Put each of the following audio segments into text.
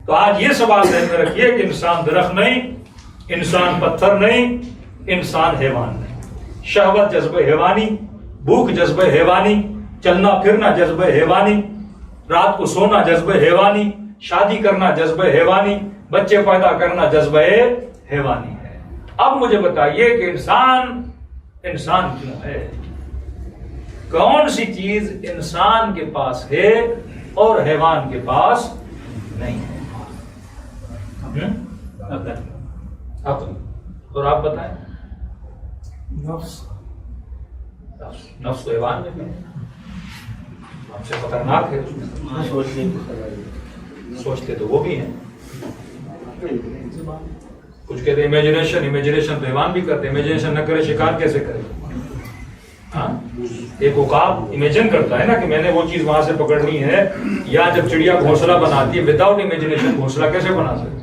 تو آج یہ سوال ذہن میں رکھیے کہ انسان درخت نہیں، انسان پتھر نہیں، انسان حیوان نہیں۔ شہوت جذبہ حیوانی، بھوک جذبہ حیوانی، چلنا پھرنا جذبہ حیوانی، رات کو سونا جذبہ حیوانی، شادی کرنا جذبہ حیوانی، بچے پیدا کرنا جذبہ حیوانی ہے۔ اب مجھے بتائیے کہ انسان کیوں ہے؟ کون سی چیز انسان کے پاس ہے اور حیوان کے پاس نہیں ہے؟ عقل۔ اور آپ بتائیں؟ نفس تو حیوان میں بھی ہے، ہم سے خطرناک ہے، سوچتے تو وہ بھی ہیں۔ کچھ کہتے ہیں امیجنیشن تو حیوان بھی کرتے ہیں، امیجنیشن نہ کرے شکار کیسے کرے؟ ہاں، ایک عقاب امیجن کرتا ہے نا کہ میں نے وہ چیز وہاں سے پکڑنی ہے، یا جب چڑیا گھونسلہ بناتی ہے وداؤٹ امیجنیشن گھونسلہ کیسے بنا سکتی ہے؟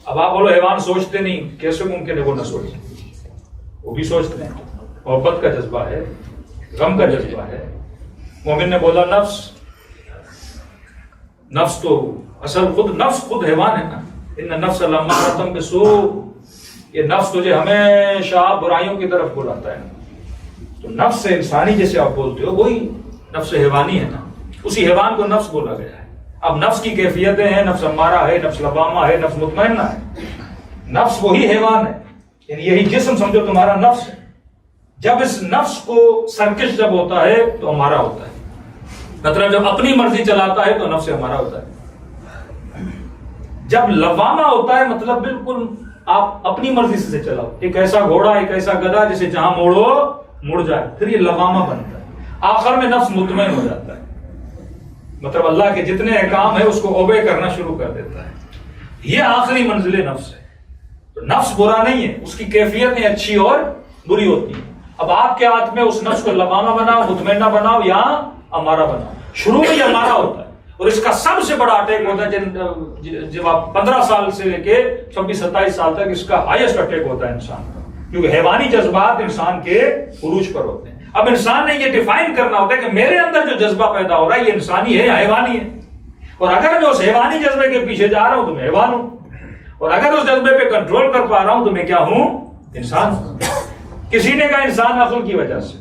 اب آپ بولو حیوان سوچتے نہیں، کیسے ممکن ہے وہ نہ سوچے؟ وہ بھی سوچتے ہیں، محبت کا جذبہ ہے، غم کا جذبہ ہے۔ مومن نے بولا نفس تو اصل نفس خود حیوان ہے نا، ان نفس لامارۃ بالسوء، یہ نفس تجھے ہمیشہ برائیوں کی طرف بلاتا ہے۔ تو نفس انسانی جیسے آپ بولتے ہو وہی نفس حیوانی ہے نا، اسی حیوان کو نفس بولا گیا ہے۔ اب نفس کی کیفیتیں ہیں، نفس امارہ ہے، نفس لوامہ ہے، نفس مطمئنہ ہے۔ نفس وہی حیوان ہے، یعنی یہی جسم سمجھو تمہارا نفس ہے۔ جب اس نفس کو سرکش جب ہوتا ہے تو ہمارا ہوتا ہے، مطلب جب اپنی مرضی چلاتا ہے تو نفس ہمارا ہوتا ہے۔ جب لوامہ ہوتا ہے مطلب بالکل آپ اپنی مرضی سے چلاؤ، ایک ایسا گھوڑا، ایک ایسا گدھا جسے جہاں موڑو مڑ جائے، پھر یہ لوامہ بنتا ہے۔ آخر میں نفس مطمئن ہو جاتا ہے، مطلب اللہ کے جتنے احکام ہیں اس کو اوبے کرنا شروع کر دیتا ہے۔ یہ آخری منزل نفس ہے۔ تو نفس برا نہیں ہے، اس کی کیفیتیں اچھی اور بری ہوتی ہیں۔ اب آپ کے ہاتھ میں اس نفس کو لوامہ بناؤ، مطمئنہ بناؤ یا امارہ بناؤ۔ شروع میں یہ امارہ ہوتا ہے، اور اس کا سب سے بڑا اٹیک ہوتا ہے جب آپ 15 سال سے لے کے 26-27 سال تک اس کا ہائیسٹ اٹیک ہوتا ہے انسان کا، کیونکہ حیوانی جذبات انسان کے عروج پر ہوتے ہیں۔ اب انسان نے یہ ڈیفائن کرنا ہوتا ہے کہ میرے اندر جو جذبہ پیدا ہو رہا ہے یہ انسانی ہے یا حیوانی ہے، اور اگر میں اس حیوانی جذبے کے پیچھے جا رہا ہوں تو میں حیوان ہوں، اور اگر اس جذبے پہ کنٹرول کر پا رہا ہوں تو میں کیا ہوں؟ انسان ہوں۔ کسی نے کہا انسان عقل کی وجہ سے،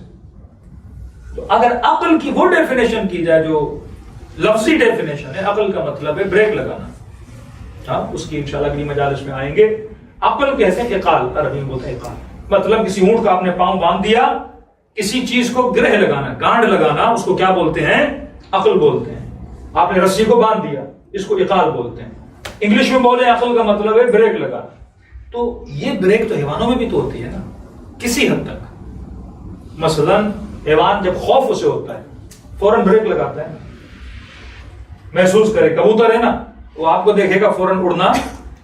تو اگر عقل کی وہ ڈیفینیشن کی جائے جو لفظی ڈیفینیشن ہے، عقل کا مطلب ہے بریک لگانا، ہاں اس کی انشاءاللہ اگلی مجالس میں آئیں گے۔ عقل کہتے ہیں اقال، عربی میں بولتے ہیں اقال، مطلب کسی اونٹ کا آپ نے پاؤں باندھ دیا، کسی چیز کو گرہ لگانا، گانڈ لگانا، اس کو کیا بولتے ہیں؟ عقل بولتے ہیں۔ آپ نے رسی کو باندھ دیا، اس کو اقال بولتے ہیں۔ انگلش میں بولے عقل کا مطلب ہے بریک لگانا۔ تو یہ بریک تو حیوانوں میں بھی تو ہوتی ہے نا کسی حد تک۔ مثلا حیوان جب خوف اسے ہوتا ہے فوراً بریک لگاتا ہے، محسوس کرے۔ کبوتر ہے نا، وہ آپ کو دیکھے گا فوراً اڑنا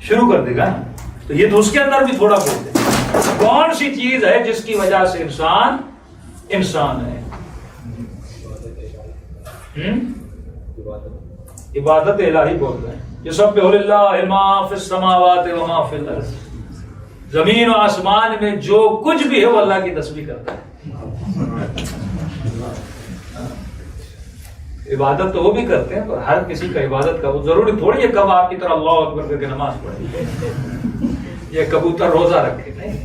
شروع کر دے گا نا، تو یہ تو اس کے اندر بھی تھوڑا بولتے ہیں۔ کون سی چیز ہے جس کی وجہ سے انسان ہے؟ عبادت الہی بولتے ہیں، یسبح للہ ما فی السماوات و ما فی الارض، زمین و آسمان میں جو کچھ بھی ہے وہ اللہ کی تسبیح کرتا ہے۔ عبادت تو وہ بھی کرتے ہیں، پر ہر کسی کا عبادت کا وہ ضروری تھوڑی ہے کب آپ کی طرح اللہ اکبر کر کے نماز پڑھے یا کبوتر روزہ رکھے، نہیں۔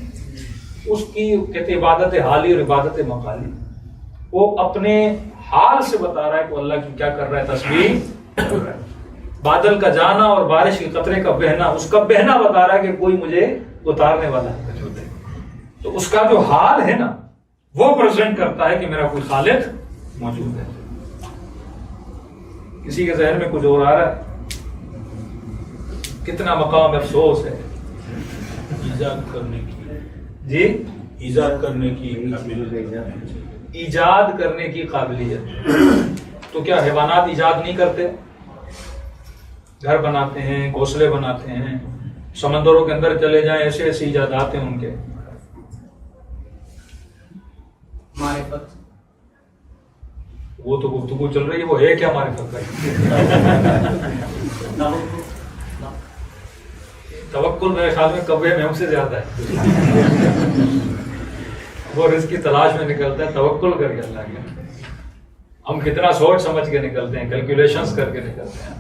اس کی کہتے عبادت حالی اور عبادت مقالی، وہ اپنے حال سے بتا رہا ہے کہ اللہ کی کیا کر رہا ہے، تسبیح کر رہا ہے۔ بادل کا جانا اور بارش کے قطرے کا بہنا، اس کا بہنا بتا رہا ہے کہ کوئی مجھے اتارنے والا ہے۔ تو اس کا جو حال ہے نا وہ پریزنٹ کرتا ہے کہ میرا کوئی خالق موجود ہے۔ کسی کے ذہن میں کچھ اور آ رہا ہے؟ کتنا مقام افسوس ہے ایجاد کرنے کی، جی ایجاد کرنے کی ایجاد کرنے کی قابلیت۔ تو کیا حیوانات ایجاد نہیں کرتے؟ گھر بناتے ہیں، گھونسلے بناتے ہیں، سمندروں کے اندر چلے جائیں، ایسے ایسے ایجادات ہیں ان کے۔ معرفت، وہ تو گفتگو چل رہی ہے، وہ ہے کیا معرفت کا؟ توکل میرے خیال میں کبے میں ہم سے زیادہ ہے۔ وہ رزق کی تلاش میں نکلتا ہے توکل کر کے اللہ کے، ہم کتنا سوچ سمجھ کے نکلتے ہیں، کیلکولیشنز کر کے نکلتے ہیں۔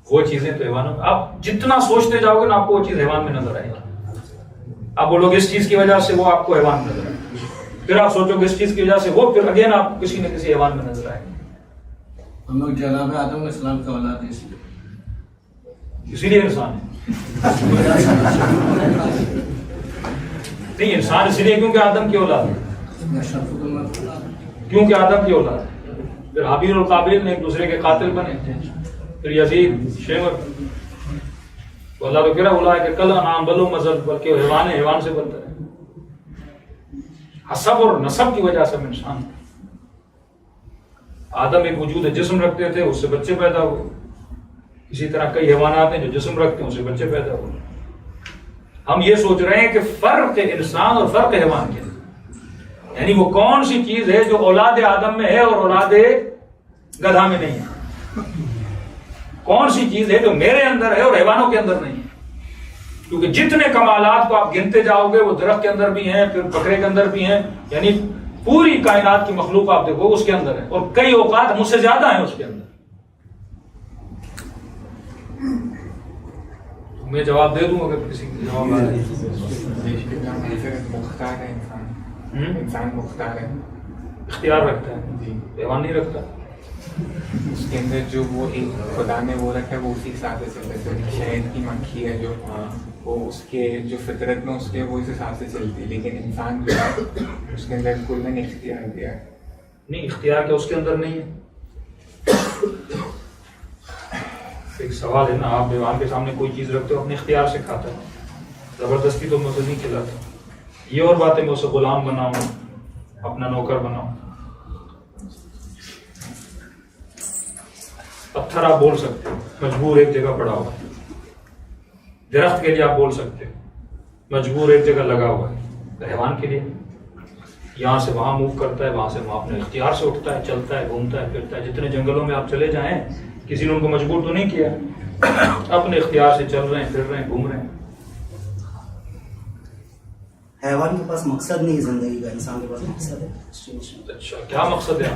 وہ چیزیں تو حیوانوں میں، آپ جتنا سوچتے جاؤ گے نا آپ کو وہ چیز حیوان میں نظر آئے گی. آپ بولو گے اس چیز کی وجہ سے وہ آپ کو حیوان میں نظر آئے گی، پھر آپ سوچو گے اس چیز کی وجہ سے وہ، پھر اگین آپ کسی نہ کسی حیوان میں نظر آئے گی. ہم لوگ جناب آدم علیہ السلام کا اولاد ہیں اسی لیے انسان ہے. نہیں، انسان اس لیے کیونکہ آدم کی اولاد ہے، کیونکہ آدم کی اولاد ہے. پھر حابیل اور قابیل نے ایک دوسرے کے قاتل بنے، پھر یزید شیور، تو اللہ تو کہہ رہا ہے کہ کل انعام بلو مذہب، بلکہ وہ حیوان ہے، حیوان سے بنتا ہے. حسب اور نسب کی وجہ سے ہم انسان ہیں. آدم ایک وجود ہے، جسم رکھتے تھے، اس سے بچے پیدا ہوئے. اسی طرح کئی حیوانات ہیں جو جسم رکھتے ہیں، اس سے بچے پیدا ہوئے. ہم یہ سوچ رہے ہیں کہ فرق انسان اور فرق حیوان کے، یعنی وہ کون سی چیز ہے جو اولاد آدم میں ہے اور اولاد گدھا میں نہیں ہے، کون سی چیز ہے جو میرے اندر ہے اور حیوانوں کے اندر نہیں ہے. کیونکہ جتنے کمالات کو آپ گنتے جاؤ گے وہ درخت کے اندر بھی ہیں، پھر بکرے کے اندر بھی ہیں، یعنی پوری کائنات کی مخلوق آپ دیکھو اس کے اندر ہے، اور کئی اوقات مجھ سے زیادہ ہیں اس کے اندر. میں جواب دے دوں اگر کسی کی جواب آ رہی ہے. مختار ہے انسان مختار ہے، اختیار رکھتا ہے، حیوان نہیں رکھتا. اس کے اندر جو وہ ایک خدا نے وہ رکھا ہے وہ اسی حساب سے چلتا ہے. شہد کی مکھی ہے جو وہ اس کے جو فطرت میں اس کے وہ اس حساب سے چلتی ہے، لیکن انسان جو ہے اس کے اندر کل نے اختیار دیا ہے. نہیں، اختیار کیا اس کے اندر نہیں ہے. ایک سوال ہے نا، آپ حیوان کے سامنے کوئی چیز رکھتے ہو اپنے اختیار سے کھاتا ہے، زبردستی تو میں اسے نہیں کھلاتا. یہ اور بات ہے میں اسے غلام بناؤں، اپنا نوکر بناؤں. پتھر آپ بول سکتے ہو، مجبور ایک جگہ پڑا ہوا ہے. درخت کے لیے آپ بول سکتے ہو، مجبور ایک جگہ لگا ہوا ہے. حیوان کے لیے یہاں سے وہاں موو کرتا ہے، وہاں سے وہاں اپنے اختیار سے اٹھتا ہے، چلتا ہے، گھومتا ہے، پھرتا ہے. جتنے جنگلوں میں آپ چلے جائیں کسی نے ان کو مجبور تو نہیں کیا، اپنے اختیار سے چل رہے ہیں، پھر رہے ہیں، گھوم رہے ہیں. حیوان کے پاس مقصد نہیں ہے زندگی کا، انسان کے پاس مقصد ہے. اچھا، کیا مقصد ہے؟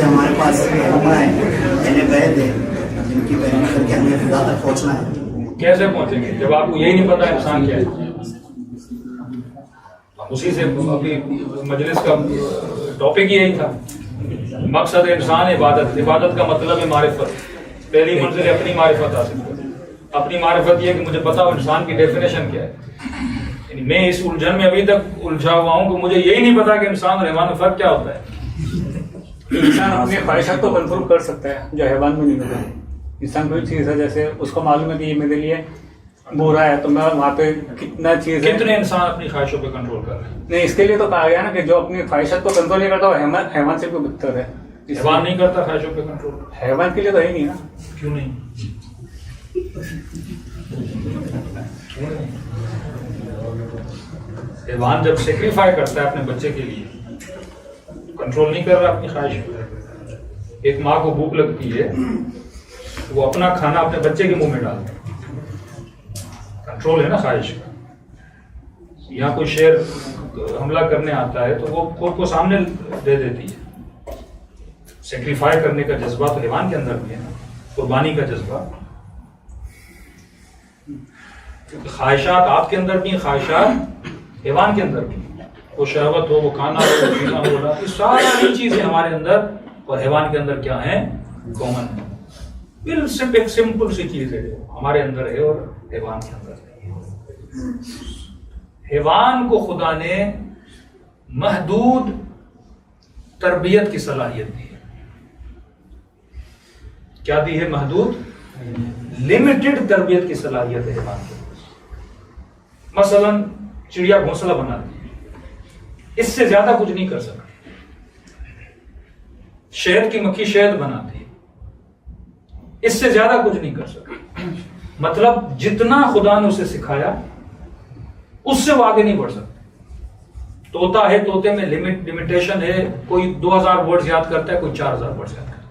ہمارے پاس گئے تھے جن کی پیروی کر کے ہمیں خدا تک پہنچنا ہے. کیسے پہنچیں گے جب آپ کو یہی نہیں پتا انسان کیا ہے؟ اسی سے ابھی مجلس کا ٹاپک یہی تھا، مقصد انسان عبادت. عبادت کا مطلب ہے معرفت. پہلی منزل اپنی معرفت حاصل کرو. اپنی معرفت یہ کہ مجھے پتا ہو انسان کی ڈیفینیشن کیا ہے. یعنی میں اس الجھن میں ابھی تک الجھا ہوا ہوں کہ مجھے یہی نہیں پتا کہ انسان اور حیوان میں فرق کیا ہوتا ہے. انسان اپنی خواہشات کو کنٹرول کر سکتا ہے جو حیوان میں نہیں ہوتا. انسان کوئی چیز ہے جیسے اس کو معلوم ہے کہ یہ میرے لیے برا ہے تو میں وہاں پہ کتنا چیز ہے. کتنے انسان اپنی خواہشوں پہ کنٹرول کر رہے ہیں؟ نہیں، اس کے لیے تو کہا گیا نا کہ جو اپنی خواہشات کو کنٹرول نہیں کرتا وہ حیوان سے بھی بدتر ہے. حیوان نہیں کرتا خواہشوں پہ کنٹرول؟ حیوان کے لیے تو ہے نہیں نا. کیوں نہیں؟ حیوان جب سیکریفائی کرتا ہے اپنے بچے کے لیے، کنٹرول نہیں کر رہا اپنی خواہش پہ. ایک ماں کو بھوک لگتی ہے، وہ اپنا کھانا اپنے بچے کے منہ میں ڈالتا ہے، کنٹرول ہے نا خواہش کا. یہاں کوئی شیر حملہ کرنے آتا ہے تو وہ خود کو سامنے دے دیتی ہے. سیکریفائی کرنے کا جذبہ تو حیوان کے اندر بھی ہے نا، قربانی کا جذبہ. کیونکہ خواہشات آپ کے اندر بھی ہیں، خواہشات حیوان کے اندر بھی. وہ شہوت ہو، وہ کھانا ہو، وہ پینا ہو، یہ ساری چیزیں ہمارے اندر اور حیوان کے اندر کیا ہیں؟ کامن ہے. صرف ایک سمپل سی چیز ہے جو ہمارے اندر ہے اور حیوان کے اندر ہے. حیوان کو خدا نے محدود تربیت کی صلاحیت دی ہے. کیا دی ہے؟ محدود، لمیٹڈ تربیت کی صلاحیت ہے حیوان کے. مثلا چڑیا گھونسلہ بناتی ہے، اس سے زیادہ کچھ نہیں کر سکتی. شہد کی مکھی شہد بناتی ہے، اس سے زیادہ کچھ نہیں کر سکتی. مطلب جتنا خدا نے اسے سکھایا اس سے وہ آگے نہیں بڑھ سکتے. طوطا ہے، طوطے میں لمیٹیشن ہے. کوئی 2000 ورڈز یاد کرتا ہے، کوئی 4000 ورڈز یاد کرتا ہے.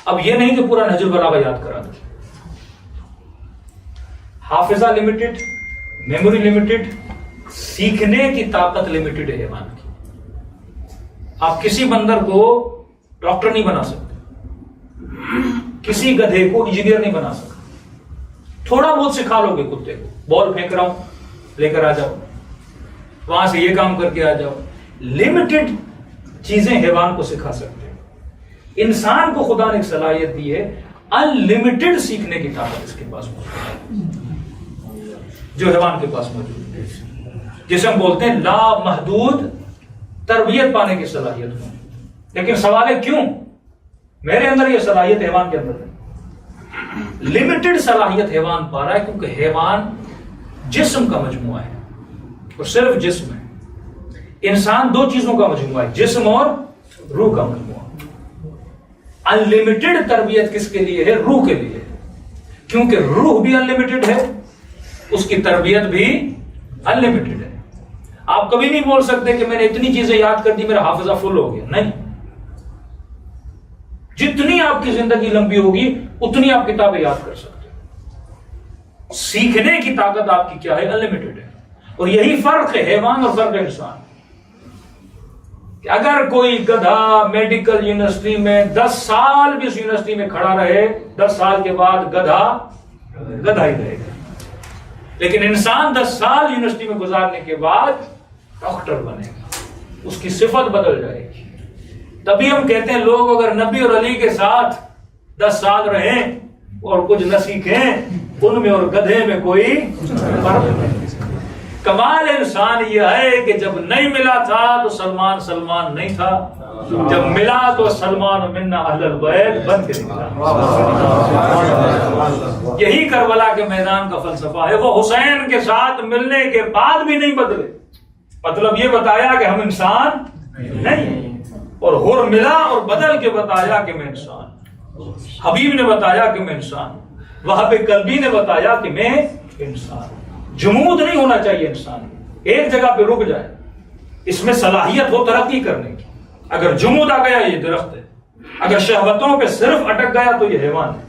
اب یہ نہیں کہ پورا نہج البلاغہ یاد کرا دو. حافظہ لمیٹڈ، میموری لمیٹڈ، سیکھنے کی طاقت لمیٹڈ ہے حیوان کی. آپ کسی بندر کو ڈاکٹر نہیں بنا سکتے. کسی گدھے کو انجینئر نہیں بنا سکتے. تھوڑا بہت سکھا لو گے کتے کو, بال پھینک رہا ہوں لے کر آ جاؤ, وہاں سے یہ کام کر کے آ جاؤ. لمیٹڈ چیزیں حیوان کو سکھا سکتے ہیں. انسان کو خدا نے ایک صلاحیت دی ہے, ان لمیٹڈ سیکھنے کی طاقت اس کے پاس موجود ہے جو حیوان کے پاس موجود ہے, جسے ہم بولتے ہیں لا محدود تربیت پانے کی صلاحیت میں. لیکن سوال ہے کیوں میرے اندر یہ صلاحیت حیوان کے اندر ہے؟ لمیٹڈ صلاحیت حیوان پا رہا ہے کیونکہ حیوان جسم کا مجموعہ ہے, اور صرف جسم ہے. انسان دو چیزوں کا مجموعہ ہے, جسم اور روح کا مجموعہ. انلمیٹڈ تربیت کس کے لیے ہے؟ روح کے لیے, کیونکہ روح بھی انلمیٹڈ ہے, اس کی تربیت بھی انلمیٹڈ ہے. آپ کبھی نہیں بول سکتے کہ میں نے اتنی چیزیں یاد کر دی میرا حافظہ فل ہو گیا, نہیں. جتنی آپ کی زندگی لمبی ہوگی اتنی آپ کتابیں یاد کر سکتے ہیں. سیکھنے کی طاقت آپ کی کیا ہے؟ انلمیٹڈ ہے. اور یہی فرق ہے حیوان اور فرق ہے انسان. کہ اگر کوئی گدھا میڈیکل یونیورسٹی میں 10 سال بھی اس یونیورسٹی میں کھڑا رہے, 10 سال کے بعد گدھا ہی رہے گا. لیکن انسان 10 سال یونیورسٹی میں گزارنے کے بعد ڈاکٹر بنے گا, اس کی صفت بدل جائے گی. تبھی ہم کہتے ہیں لوگ اگر نبی اور علی کے ساتھ 10 سال رہیں اور کچھ نہ سیکھیں, ان میں اور گدھے میں کوئی فرق نہیں. کمال انسان یہ ہے کہ جب نہیں ملا تھا تو سلمان نہیں تھا, جب ملا تو سلمان منا اہل البیت بن کے نکلا. یہی کربلا کے میدان کا فلسفہ ہے. وہ حسین کے ساتھ ملنے کے بعد بھی نہیں بدلے, مطلب یہ بتایا کہ ہم انسان نہیں, اور حر ملا اور بدل کے بتایا کہ میں انسان. حبیب نے بتایا کہ میں انسان, وہاب قلبی نے بتایا کہ میں انسان. جمود نہیں ہونا چاہیے انسان, ایک جگہ پہ رک جائے. اس میں صلاحیت ہو ترقی کرنے کی. اگر جمود آ گیا یہ درخت ہے, اگر شہوتوں پہ صرف اٹک گیا تو یہ حیوان ہے.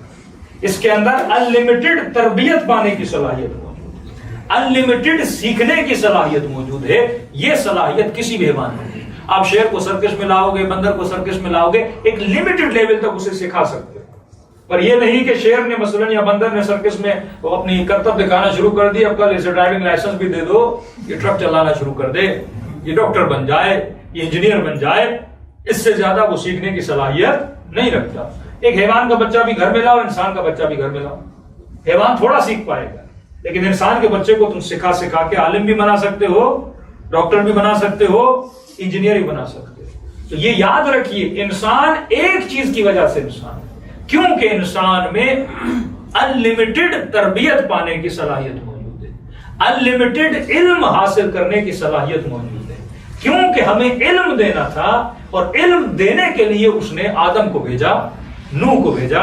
اس کے اندر انلمیٹڈ تربیت پانے کی صلاحیت موجود ہے, انلمیٹڈ سیکھنے کی صلاحیت موجود ہے. یہ صلاحیت کسی بھی حیوان میں نہیں. آپ شیر کو سرکش میں لاؤ گے, بندر کو سرکش میں لاؤ گے, ایک لمیٹڈ لیول تک اسے سکھا سکتے ہیں. پر یہ نہیں کہ شیر نے مثلاً یا بندر نے سرکس میں وہ اپنی کرتب دکھانا شروع کر دی, اب کل اسے ڈرائیونگ لائسنس بھی دے دو, یہ ٹرک چلانا شروع کر دے, یہ ڈاکٹر بن جائے, یہ انجینئر بن جائے. اس سے زیادہ وہ سیکھنے کی صلاحیت نہیں رکھتا. ایک حیوان کا بچہ بھی گھر میں لاؤ, انسان کا بچہ بھی گھر میں لاؤ, حیوان تھوڑا سیکھ پائے گا. لیکن انسان کے بچے کو تم سکھا کے عالم بھی بنا سکتے ہو, ڈاکٹر بھی بنا سکتے ہو, انجینئر بھی بنا سکتے ہو. تو یہ یاد رکھیے, انسان ایک چیز کی وجہ سے انسان, کیونکہ انسان میں انلمیٹڈ تربیت پانے کی صلاحیت موجود ہے, انلمیٹڈ علم حاصل کرنے کی صلاحیت موجود ہے. کیونکہ ہمیں علم دینا تھا, اور علم دینے کے لیے اس نے آدم کو بھیجا, نوح کو بھیجا,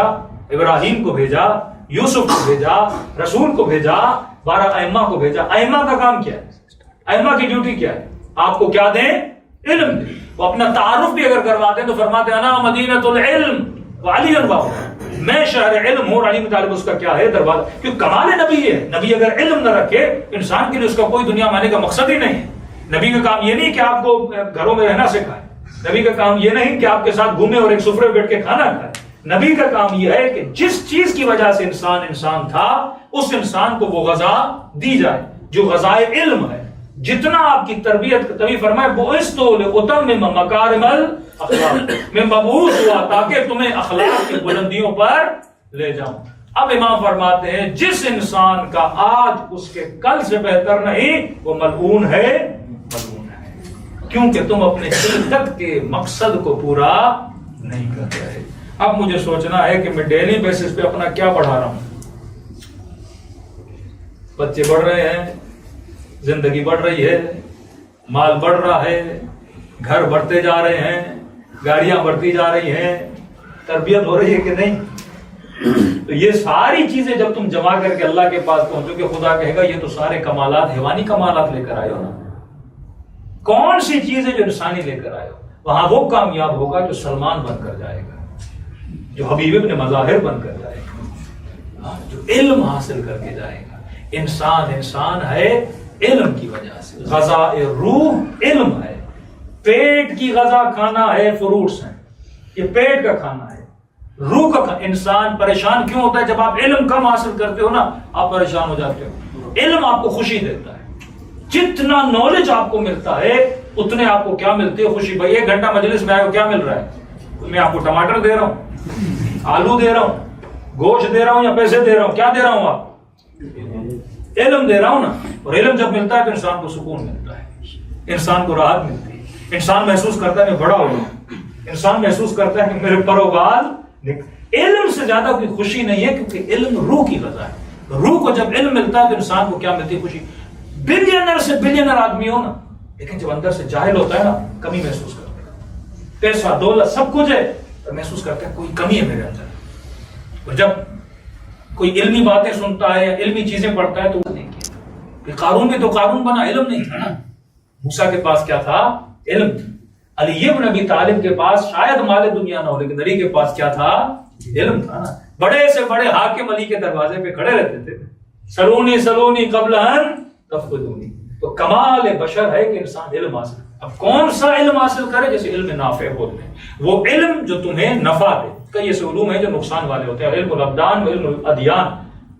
ابراہیم کو بھیجا, یوسف کو بھیجا, رسول کو بھیجا, 12 ائمہ کو بھیجا. ائمہ کا کام کیا ہے؟ ائمہ کی ڈیوٹی کیا ہے؟ آپ کو کیا دیں؟ علم دیں. وہ اپنا تعارف بھی اگر کرواتے ہیں تو فرماتے ہیں انا مدینۃ العلم وعلی الباب, میں شہر علم ہوں, علی طالب اس کا کیا ہے دروازہ. کیونکہ کمال نبی ہے, نبی اگر علم نہ رکھے انسان کے لیے اس کا کوئی دنیا میں آنے کا مقصد ہی نہیں ہے. نبی کا کام یہ نہیں کہ آپ کو گھروں میں رہنا سکھائے, نبی کا کام یہ نہیں کہ آپ کے ساتھ گھومے اور ایک سفرے بیٹھ کے کھانا کھائے. نبی کا کام یہ ہے کہ جس چیز کی وجہ سے انسان تھا, اس انسان کو وہ غذا دی جائے جو غذائے علم ہے. جتنا آپ کی تربیت, تبھی فرمائے بعثت لأتمم مکارم الاخلاق, میں مبعوث ہوا تاکہ تمہیں اخلاق کی بلندیوں پر لے جاؤں. اب امام فرماتے ہیں جس انسان کا آج اس کے کل سے بہتر نہیں, وہ ملعون ہے, کیونکہ تم اپنے خلقت کے مقصد کو پورا نہیں کر رہے. اب مجھے سوچنا ہے کہ میں ڈیلی بیسس پہ اپنا کیا پڑھا رہا ہوں. بچے بڑھ رہے ہیں, زندگی بڑھ رہی ہے, مال بڑھ رہا ہے, گھر بڑھتے جا رہے ہیں, گاڑیاں بڑھتی جا رہی ہیں, تربیت ہو رہی ہے کہ نہیں؟ تو یہ ساری چیزیں جب تم جمع کر کے اللہ کے پاس پہنچو گے, خدا کہے گا یہ تو سارے کمالات, حیوانی کمالات لے کر آئے ہو نا. کون سی چیز ہے جو انسانی لے کر آئے ہو؟ وہاں وہ کامیاب ہوگا جو سلمان بن کر جائے گا, جو حبیب ابن مظاہر بن کر جائے گا, جو علم حاصل کر کے جائے گا. انسان ہے علم کی وجہ سے. غذا روح علم ہے. پیٹ کی غذا کھانا ہے, فروٹس ہیں, یہ پیٹ کا کھانا ہے. روح کا انسان پریشان کیوں ہوتا ہے؟ جب آپ علم کم حاصل کرتے ہو نا آپ پریشان ہو جاتے ہو. علم آپ کو خوشی دیتا ہے. جتنا نالج آپ کو ملتا ہے اتنے آپ کو کیا ملتی ہے؟ خوشی. بھائی 1 گھنٹہ مجلس میں آئے ہو، کیا مل رہا ہے؟ میں آپ کو ٹماٹر دے رہا ہوں، آلو دے رہا ہوں، گوشت دے رہا ہوں یا پیسے دے رہا ہوں؟ کیا دے رہا ہوں؟ آپ علم دے رہا ہوں نا. اور علم جب ملتا ہے تو انسان کو سکون ملتا ہے، انسان کو راحت ملتی ہے، انسان محسوس کرتا ہے میں بڑا ہو گیا، انسان محسوس کرتا ہے کہ میرے پر و بال. علم سے زیادہ کوئی خوشی نہیں ہے، کیونکہ علم روح کی غذا ہے. روح کو جب علم ملتا ہے تو انسان کو کیا ملتی ہے؟ خوشی. بلینر سے بلینر آدمی ہو نا، لیکن جب اندر سے جاہل ہوتا ہے نا کمی محسوس کرتا ہے. پیسہ دولت سب کچھ ہے تو محسوس کرتا ہے کوئی کمی ہے میرے اندر. اور جب کوئی علمی باتیں سنتا ہے یا علمی چیزیں پڑھتا ہے تو نہیں کیا. قارون بھی تو قارون بنا، علم نہیں تھا نا. موسیٰ کے پاس کیا تھا؟ علم تھا. علی ابن ابی طالب کے پاس شاید مال دنیا نہ ہو، لیکن علی کے پاس کیا تھا؟ علم تھا نا. بڑے سے بڑے حاکم علی کے دروازے پہ کھڑے رہتے تھے، سلونی سلونی قبل ان تفقدونی. تو کمال بشر ہے کہ انسان علم حاصل کرے. اب کون سا علم حاصل کرے؟ جیسے علم نافع بولتے ہیں، وہ علم جو تمہیں نفع دے. کئی ایسے علوم ہیں جو نقصان والے ہوتے ہیں، علم الابدان و علم الادیان،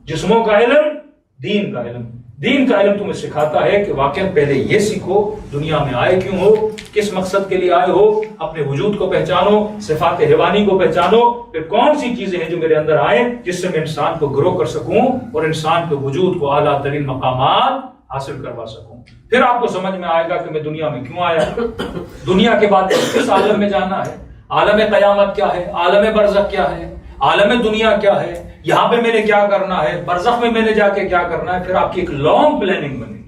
جسموں کا علم، دین کا علم. دین کا علم تمہیں سکھاتا ہے کہ واقعا پہلے یہ سیکھو دنیا میں آئے کیوں ہو، کس مقصد کے لیے آئے ہو، اپنے وجود کو پہچانو، صفات حیوانی کو پہچانو، پھر کون سی چیزیں ہیں جو میرے اندر آئیں جس سے میں انسان کو گرو کر سکوں اور انسان کے وجود کو اعلیٰ ترین مقامات حاصل کروا سکوں. پھر آپ کو سمجھ میں آئے گا کہ میں دنیا میں کیوں آیا، دنیا کے بعد کس عالم میں جانا ہے، عالم قیامت کیا ہے، عالم برزخ کیا ہے، عالم دنیا کیا ہے، یہاں پہ میں نے کیا کرنا ہے، برزخ میں نے جا کے کیا کرنا ہے. پھر آپ کی ایک لانگ پلاننگ بنے.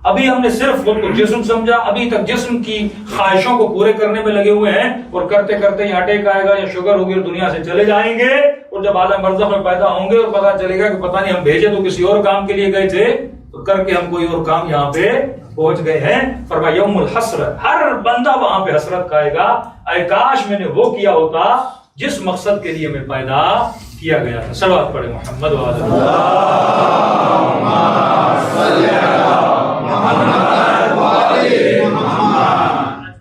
ابھی ہم نے صرف خود کو جسم سمجھا، ابھی تک جسم کی خواہشوں کو پورے کرنے میں لگے ہوئے ہیں، اور کرتے کرتے یا اٹیک آئے گا یا شوگر ہوگی اور دنیا سے چلے جائیں گے. اور جب عالم برزخ میں پیدا ہوں گے اور پتا چلے گا کہ پتہ نہیں ہم بھیجے تو کسی اور کام کے لیے گئے تھے، تو کر کے ہم کوئی اور کام یہاں پہ پہنچ گئے ہیں. فرمایا یوم الحسرت، ہر بندہ وہاں پہ حسرت کہے گا، اے کاش میں نے وہ کیا ہوتا جس مقصد کے لیے میں پیدا کیا گیا تھا. صلوات پڑھے محمد و علی